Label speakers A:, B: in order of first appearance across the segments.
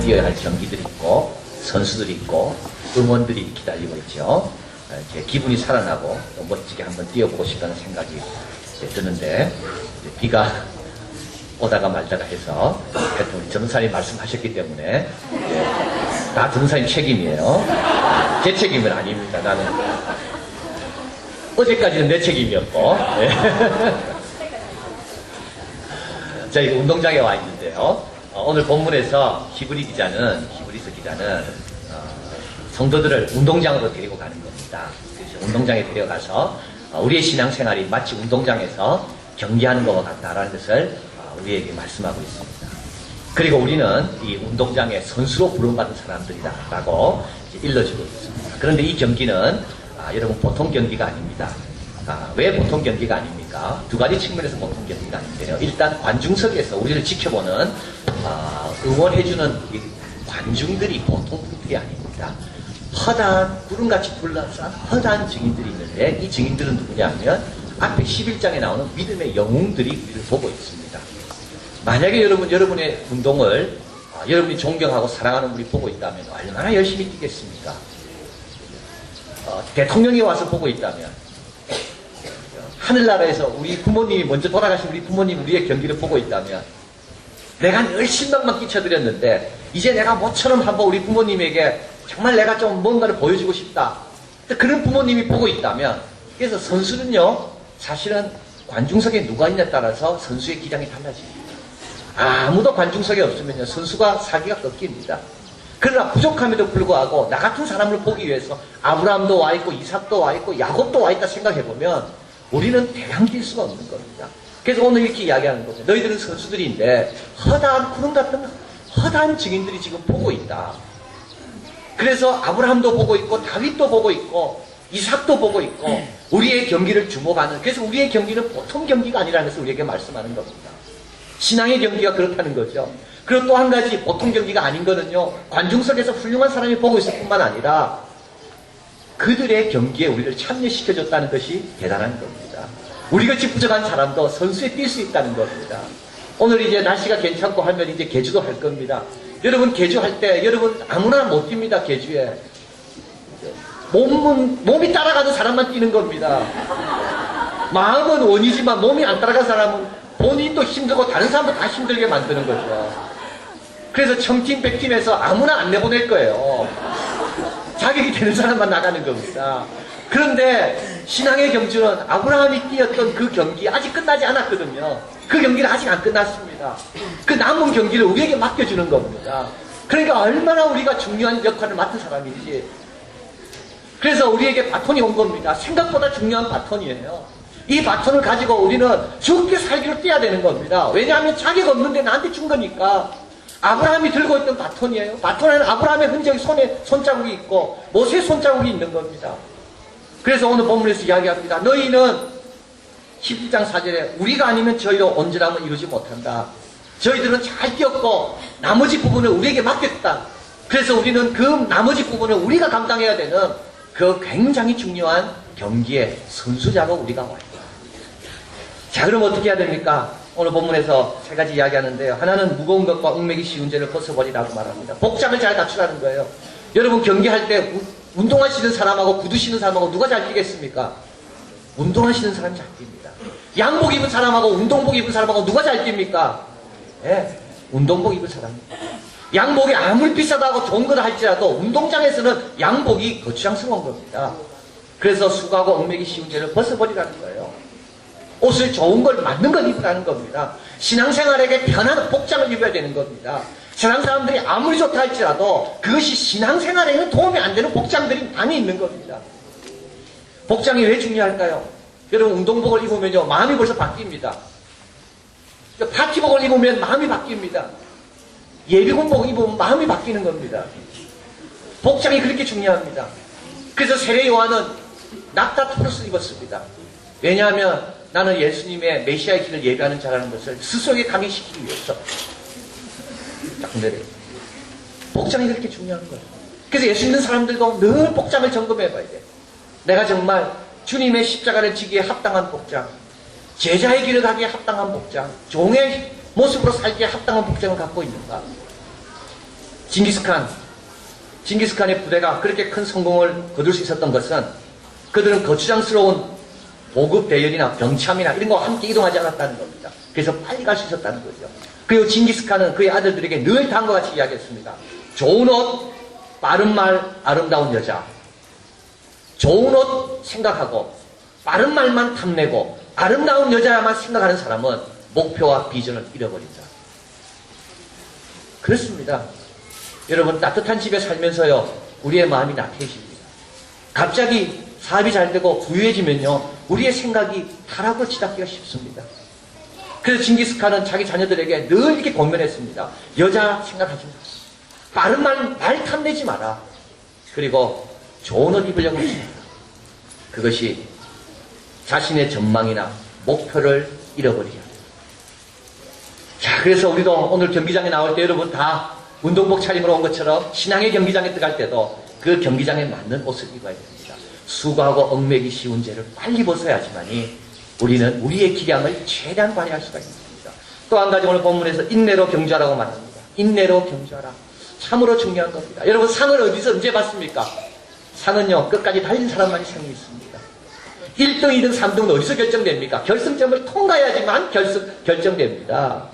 A: 뛰어야 할 경기들이 있고 선수들이 있고 응원들이 기다리고 있죠. 이제 기분이 살아나고 또 멋지게 한번 뛰어보고 싶다는 생각이 드는데 이제 비가 오다가 말다가 해서 하여튼 우리 전사님 말씀하셨기 때문에 다 전사님 책임이에요. 제 책임은 아닙니다. 나는 어제까지는 내 책임이었고 저희가 운동장에 와 있는데요. 오늘 본문에서 히브리서 기자는 성도들을 운동장으로 데리고 가는 겁니다. 그래서 운동장에 데려가서 우리의 신앙생활이 마치 운동장에서 경기하는 것과 같다라는 것을 우리에게 말씀하고 있습니다. 그리고 우리는 이 운동장의 선수로 부름받은 사람들이다라고 일러주고 있습니다. 그런데 이 경기는 여러분 보통 경기가 아닙니다. 왜 보통 경기가 아닙니까? 두 가지 측면에서 보통 경기가 아닌데요. 일단 관중석에서 우리를 지켜보는 응원해주는 이 관중들이 보통 분들이 아닙니다. 허다한 구름같이 둘러싼 허다한 증인들이 있는데 이 증인들은 누구냐 하면 앞에 11장에 나오는 믿음의 영웅들이 우리를 보고 있습니다. 만약에 여러분의 운동을 여러분이 존경하고 사랑하는 분이 보고 있다면 얼마나 열심히 뛰겠습니까? 대통령이 와서 보고 있다면 하늘나라에서 우리 부모님이 먼저 돌아가신 우리 부모님 우리의 경기를 보고 있다면 내가 늘 신방만 끼쳐드렸는데 이제 내가 모처럼 한번 우리 부모님에게 정말 내가 좀 뭔가를 보여주고 싶다. 그런 부모님이 보고 있다면 그래서 선수는요 사실은 관중석에 누가 있냐에 따라서 선수의 기량이 달라집니다. 아무도 관중석에 없으면요 선수가 사기가 꺾입니다. 그러나 부족함에도 불구하고 나 같은 사람을 보기 위해서 아브라함도 와 있고 이삭도 와 있고 야곱도 와 있다 생각해보면 우리는 대강 뛸 수가 없는 겁니다. 그래서 오늘 이렇게 이야기하는 겁니다. 너희들은 선수들인데 허다한 구름 같은 허다한 증인들이 지금 보고 있다. 그래서 아브라함도 보고 있고 다윗도 보고 있고 이삭도 보고 있고 우리의 경기를 주목하는 그래서 우리의 경기는 보통 경기가 아니라는 것을 우리에게 말씀하는 겁니다. 신앙의 경기가 그렇다는 거죠. 그리고 또 한 가지 보통 경기가 아닌 거는요 관중석에서 훌륭한 사람이 보고 있을 뿐만 아니라 그들의 경기에 우리를 참여시켜줬다는 것이 대단한 겁니다. 우리같이 부족한 사람도 선수에 뛸 수 있다는 겁니다. 오늘 이제 날씨가 괜찮고 하면 이제 개주도 할 겁니다. 여러분 개주할 때 여러분 아무나 못 뜁니다. 개주에 몸이 따라가는 사람만 뛰는 겁니다. 마음은 원이지만 몸이 안 따라간 사람은 본인도 힘들고 다른 사람도 다 힘들게 만드는 거죠. 그래서 청팀, 백팀에서 아무나 안 내보낼 거예요. 자격이 되는 사람만 나가는 겁니다. 그런데 신앙의 경주는 아브라함이 뛰었던 그 경기 아직 끝나지 않았거든요. 그 경기는 아직 안 끝났습니다. 그 남은 경기를 우리에게 맡겨주는 겁니다. 그러니까 얼마나 우리가 중요한 역할을 맡은 사람인지. 그래서 우리에게 바톤이 온 겁니다. 생각보다 중요한 바톤이에요. 이 바톤을 가지고 우리는 죽게 살기로 뛰어야 되는 겁니다. 왜냐하면 자격 없는데 나한테 준 거니까. 아브라함이 들고 있던 바톤이에요. 바톤에는 아브라함의 흔적이 손자국이 있고 모세의 손자국이 있는 겁니다. 그래서 오늘 본문에서 이야기합니다. 너희는 11장 4절에 우리가 아니면 저희로 온전함을 이루지 못한다. 저희들은 잘 뛰었고 나머지 부분을 우리에게 맡겼다. 그래서 우리는 그 나머지 부분을 우리가 감당해야 되는 그 굉장히 중요한 경기의 선수자로 우리가 와요. 자, 그럼 어떻게 해야 됩니까? 오늘 본문에서 세 가지 이야기하는데요. 하나는 무거운 것과 얽매기 쉬운 죄를 벗어버리라고 말합니다. 복장을 잘 갖추라는 거예요. 여러분 경기할 때 운동하시는 사람하고 구두 신는 사람하고 누가 잘 뛰겠습니까? 운동하시는 사람이 잘 뜁니다. 양복 입은 사람하고 운동복 입은 사람하고 누가 잘 뜁니까? 예, 운동복 입은 사람입니다. 양복이 아무리 비싸다고 좋은 걸 할지라도 운동장에서는 양복이 거추장스러운 겁니다. 그래서 수고하고 얽매기 쉬운 죄를 벗어버리라는 거예요. 옷을 좋은 걸 맞는 걸 입으라는 겁니다. 신앙생활에게 편한 복장을 입어야 되는 겁니다. 세상 사람들이 아무리 좋다 할지라도 그것이 신앙생활에는 도움이 안 되는 복장들이 많이 있는 겁니다. 복장이 왜 중요할까요? 여러분 운동복을 입으면요 마음이 벌써 바뀝니다. 파티복을 입으면 마음이 바뀝니다. 예비군복 입으면 마음이 바뀌는 겁니다. 복장이 그렇게 중요합니다. 그래서 세례 요한은 낙타 토르스 입었습니다. 왜냐하면 나는 예수님의 메시아의 길을 예배하는 자라는 것을 스스로에게 강의시키기 위해서. 복장이 그렇게 중요한 거예요. 그래서 예수 믿는 사람들도 늘 복장을 점검해 봐야 돼요. 내가 정말 주님의 십자가를 지기에 합당한 복장, 제자의 길을 가기에 합당한 복장, 종의 모습으로 살기에 합당한 복장을 갖고 있는가. 징기스칸의 부대가 그렇게 큰 성공을 거둘 수 있었던 것은 그들은 거추장스러운 보급 대열이나 병참이나 이런 거와 함께 이동하지 않았다는 겁니다. 그래서 빨리 갈 수 있었다는 거죠. 그리고 징기스칸은 그의 아들들에게 늘 다음과 같이 이야기했습니다. 좋은 옷, 빠른 말, 아름다운 여자. 좋은 옷 생각하고 빠른 말만 탐내고 아름다운 여자야만 생각하는 사람은 목표와 비전을 잃어버린다. 그렇습니다. 여러분, 따뜻한 집에 살면서요, 우리의 마음이 나태해집니다. 갑자기 사업이 잘 되고 부유해지면요, 우리의 생각이 타락을 치닫기가 쉽습니다. 그래서 징기스칸은 자기 자녀들에게 늘 이렇게 권면했습니다. 여자 생각하지 마. 빠른 말 탐내지 마라. 그리고 좋은 옷 입으려고 하지 마라. 그것이 자신의 전망이나 목표를 잃어버리게 합니다. 자, 그래서 우리도 오늘 경기장에 나올 때 여러분 다 운동복 차림으로 온 것처럼 신앙의 경기장에 들어갈 때도 그 경기장에 맞는 옷을 입어야 됩니다. 수고하고 얽매기 쉬운 죄를 빨리 벗어야지만이 우리는 우리의 기량을 최대한 발휘할 수가 있습니다. 또 한 가지 오늘 본문에서 인내로 경주하라고 말합니다. 인내로 경주하라. 참으로 중요한 겁니다. 여러분, 상을 어디서 언제 받습니까? 상은요, 끝까지 달린 사람만이 상이 있습니다. 1등, 2등, 3등은 어디서 결정됩니까? 결승점을 통과해야지만 결정됩니다.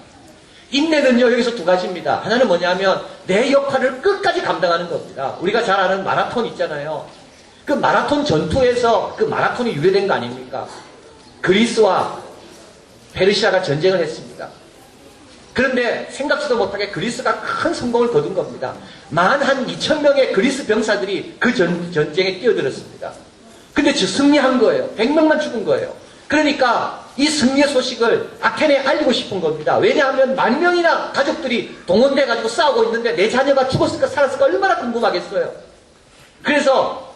A: 인내는요, 여기서 두 가지입니다. 하나는 뭐냐면 내 역할을 끝까지 감당하는 겁니다. 우리가 잘 아는 마라톤 있잖아요. 그 마라톤 전투에서 그 마라톤이 유래된 거 아닙니까? 그리스와 페르시아가 전쟁을 했습니다. 그런데 생각지도 못하게 그리스가 큰 성공을 거둔 겁니다. 한 2,000명의 그리스 병사들이 그 전쟁에 뛰어들었습니다. 근데 승리한 거예요. 100명만 죽은 거예요. 그러니까 이 승리의 소식을 아테네에 알리고 싶은 겁니다. 왜냐하면 10,000명이나 가족들이 동원돼가지고 싸우고 있는데 내 자녀가 죽었을까 살았을까 얼마나 궁금하겠어요. 그래서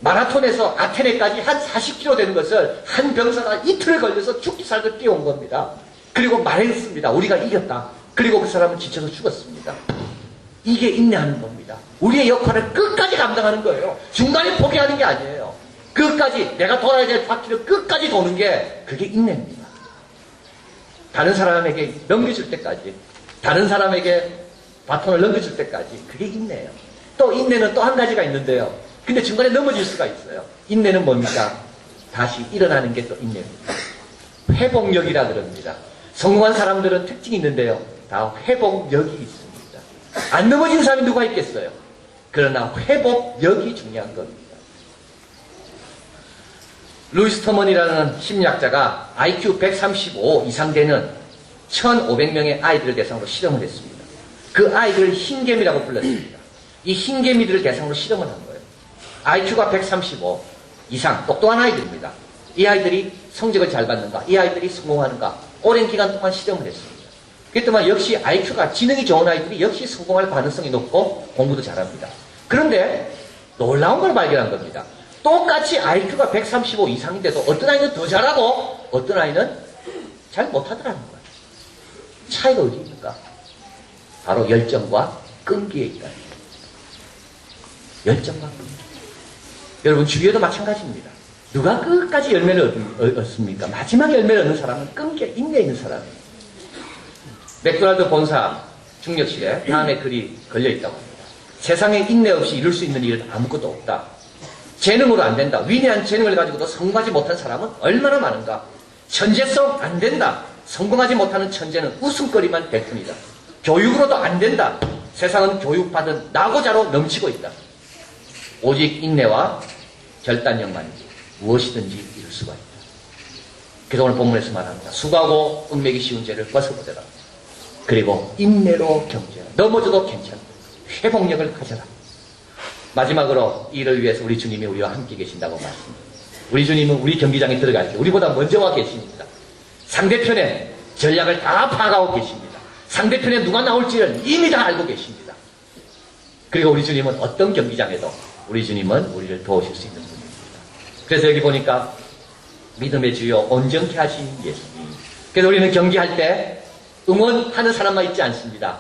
A: 마라톤에서 아테네까지 한 40km 되는 것을 한 병사가 이틀을 걸려서 죽기 살기 뛰어온 겁니다. 그리고 말했습니다. 우리가 이겼다. 그리고 그 사람은 지쳐서 죽었습니다. 이게 인내하는 겁니다. 우리의 역할을 끝까지 감당하는 거예요. 중간에 포기하는 게 아니에요. 끝까지 내가 돌아야 될 바퀴를 끝까지 도는 게 그게 인내입니다. 다른 사람에게 넘겨줄 때까지, 다른 사람에게 바톤을 넘겨줄 때까지 그게 인내예요. 또 인내는 또 한 가지가 있는데요. 근데 중간에 넘어질 수가 있어요. 인내는 뭡니까? 다시 일어나는 게 또 인내입니다. 회복력이라 그럽니다. 성공한 사람들은 특징이 있는데요. 다 회복력이 있습니다. 안 넘어진 사람이 누가 있겠어요? 그러나 회복력이 중요한 겁니다. 루이스 터먼이라는 심리학자가 IQ 135 이상 되는 1,500명의 아이들을 대상으로 실험을 했습니다. 그 아이들을 흰개미라고 불렀습니다. 이 흰개미들을 대상으로 실험을 한 거예요. IQ가 135 이상 똑똑한 아이들입니다. 이 아이들이 성적을 잘 받는가, 이 아이들이 성공하는가 오랜 기간 동안 실험을 했습니다. 그랬더니 역시 IQ가 지능이 좋은 아이들이 역시 성공할 가능성이 높고 공부도 잘합니다. 그런데 놀라운 걸 발견한 겁니다. 똑같이 IQ가 135 이상인데도 어떤 아이는 더 잘하고 어떤 아이는 잘 못하더라는 거예요. 차이가 어디 있습니까? 바로 열정과 끈기에 있다. 열정과 끈기. 여러분 주위에도 마찬가지입니다. 누가 끝까지 열매를 얻습니까? 마지막에 열매를 얻는 사람은 끈기에 인내 있는 사람이에요. 맥도날드 본사 중력실에 다음에 글이 걸려있다고 합니다. 세상에 인내 없이 이룰 수 있는 일은 아무것도 없다. 재능으로 안 된다. 위대한 재능을 가지고도 성공하지 못한 사람은 얼마나 많은가. 천재성 안 된다. 성공하지 못하는 천재는 웃음거리만 될 뿐이다. 교육으로도 안 된다. 세상은 교육받은 나고자로 넘치고 있다. 오직 인내와 결단력만이지 무엇이든지 이룰 수가 있다. 그래서 오늘 본문에서 말합니다. 수고하고 얽매기 쉬운 죄를 벗어보더라. 그리고 인내로 경주하라. 넘어져도 괜찮다. 회복력을 가져라. 마지막으로 이를 위해서 우리 주님이 우리와 함께 계신다고 말씀합니다. 우리 주님은 우리 경기장에 들어갈 때 우리보다 먼저 와 계십니다. 상대편의 전략을 다 파악하고 계십니다. 상대편에 누가 나올지를 이미 다 알고 계십니다. 그리고 우리 주님은 어떤 경기장에도 우리 주님은 우리를 도우실 수 있는 분입니다. 그래서 여기 보니까 믿음의 주여 온전케 하신 예수님. 그래서 우리는 경기할 때 응원하는 사람만 있지 않습니다.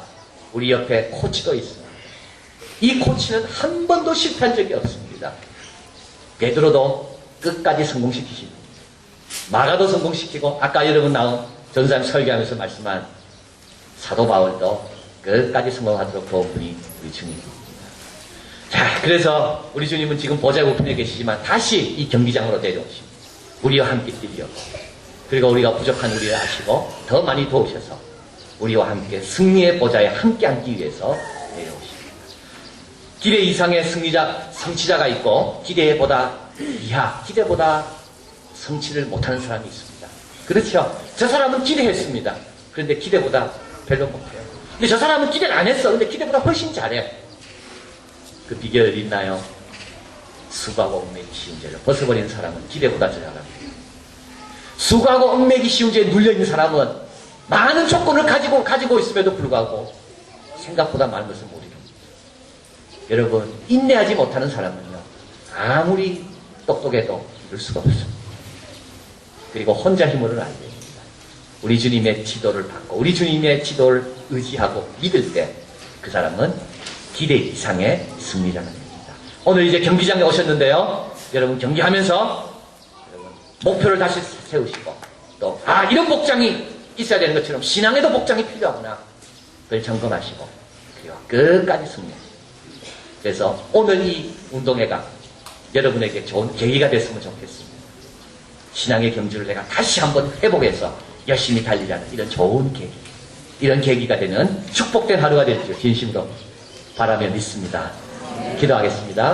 A: 우리 옆에 코치도 있습니다. 이 코치는 한 번도 실패한 적이 없습니다. 베드로도 끝까지 성공시키십니다. 마가도 성공시키고 아까 여러분 나온 전사님 설교하면서 말씀한 사도 바울도 끝까지 성공하도록 도운 분이 우리 주님입니다. 자, 그래서 우리 주님은 지금 보좌의 우편에 계시지만 다시 이 경기장으로 내려오시고 우리와 함께 뛰려 그리고 우리가 부족한 우리를 아시고 더 많이 도우셔서 우리와 함께 승리의 보좌에 함께 앉기 위해서 내려오십니다. 기대 이상의 성취자가 있고 기대보다 이하, 기대보다 성취를 못하는 사람이 있습니다. 그렇죠? 저 사람은 기대했습니다. 그런데 기대보다 별로 못해요. 근데 저 사람은 기대를 안 했어. 근데 기대보다 훨씬 잘해. 그 비결 있나요? 수고하고 얽매기 쉬운 죄를 벗어버린 사람은 기대보다 잘합니다. 수고하고 얽매기 쉬운 죄에 눌려있는 사람은 많은 조건을 가지고 있음에도 불구하고 생각보다 많은 것을 못 이룹니다. 여러분, 인내하지 못하는 사람은요, 아무리 똑똑해도 이룰 수가 없습니다. 그리고 혼자 힘으로는 안 됩니다. 우리 주님의 지도를 받고 우리 주님의 지도를 의지하고 믿을 때 그 사람은 기대 이상의 승리자가 됩니다. 오늘 이제 경기장에 오셨는데요. 여러분 경기하면서 여러분 목표를 다시 세우시고 또 이런 복장이 있어야 되는 것처럼 신앙에도 복장이 필요하구나. 그걸 점검하시고 그리고 끝까지 승리하시고 그래서 오늘 이 운동회가 여러분에게 좋은 계기가 됐으면 좋겠습니다. 신앙의 경주를 내가 다시 한번 회복해서 열심히 달리자는 이런 좋은 계기, 이런 계기가 되는 축복된 하루가 될 줄 진심으로 바라며 믿습니다. 기도하겠습니다.